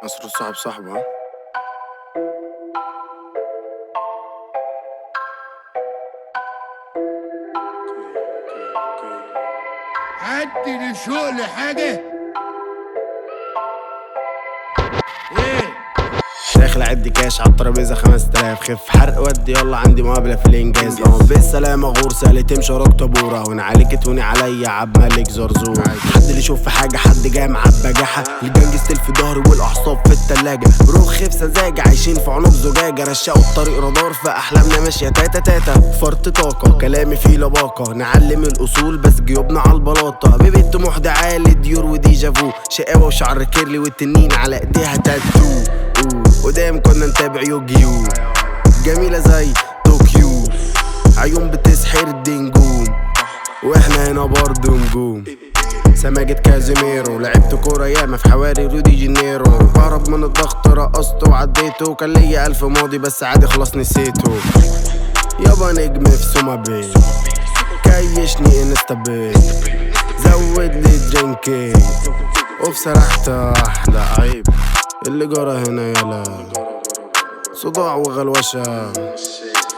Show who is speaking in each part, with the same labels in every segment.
Speaker 1: نصر صاحب صاحبه.
Speaker 2: حد لشوق لحاجة ايه؟
Speaker 1: داخل اعد كاش عالترابيزة 5000 خف حرق ودي يلا عندي مقابلة في الانجاز. بالسلامة غور سالتم شراك طابورة وانا عليك توني عليا عب ملك زرزور. حد اللي يشوف في حاجة حد جاي معاه بجاحة الجنج ستيل في ظهري والاعصاب في التلاجة. روح خف سذاجة عايشين في عنق زجاجة رشقوا الطريق رادار في احلامنا ماشية تاتا تاتا. فرط طاقة كلامي فيه لباقة نعلم الاصول بس جيوبنا عالبلاطة. بيبي الطموح ده عالي ديور وديجافو شقاوة وشعر كيرلي والتنين على ايديها تاتو. قدام كنا نتابع يوجيو جميلة زي طوكيو عيون بتسحر الدنجوم واحنا هنا برضو نجوم. سماجة كازيميرو لعبت كورة ياما في حواري رودي جينيرو. بهرب من الضغط رقصته وعديته كان ليا 1000 ماضي بس عادي خلاص نسيته. يابا نجم في سوما بي كيشني انستا بي زود لي درينكي اوف سرحت احلى عيب اللي جرى هنا يلا صداع وغلوشة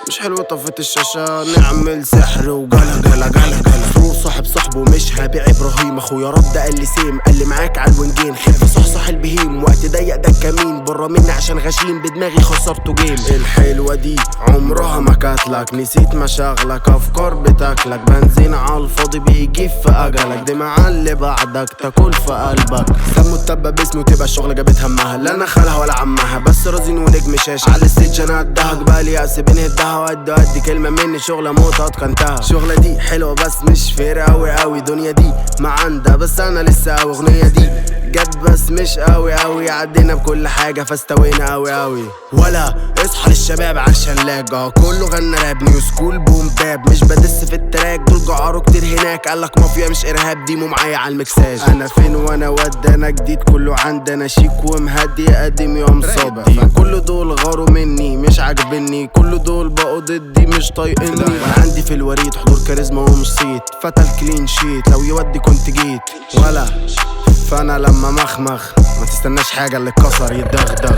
Speaker 1: مش حلو طفت الشاشة نعمل سحر وجلا جلا جلا جلا. فروق صاحب صاحبه مش هبيع ابراهيم اخويا رد قال لي سيم قال لي معاك على الونجين خف صحصح البهيم وقت ضيق ده الكمين بره مني عشان غشيم بدماغي خسرته جيم. الحلوة دي عمرها ما كاتلك نسيت مشاغلك افكار بتاكلك بنزين على الفاضي بيجيب في اجلك دي مع اللي بعدك تاكل في قلبك. سمو التبة باسمه تبقى الشغل جابت همها لا انا خالها ولا عمها بس رزين ونجم شاش على الستيج انا قدها جبالي يأس بنهدها وقد كلمة مني شغلة موت اتقنتها. الشغلة دي حلوة بس مش فير اوي دنيا دي ما عندها بس انا لسه اغنية دي جد بس مش اوي عدينا بكل حاجة فاستوينا اوي ولا اصحى للشباب عشان لاجة كله غنى راب نيو سكول بوم باب مش بدس في التراك دول جعاروا كتير هناك قالك مافيا مش ارهاب ديمو معايا على المكساج. انا فين وانا ود انا جديد كله عندنا شيك ومهدي قديم يوم صدي كل دول غاروا مني مش عاجبني كل دول بقوا ضدي مش طايقني. وانا عندي في الوريد حضور كاريزما ومش صيت فتى الكلين شيت لو يودي كنت جيت ولا فانا لما مخمخ ما تستناش حاجة اللي اتكسر يتدغدغ.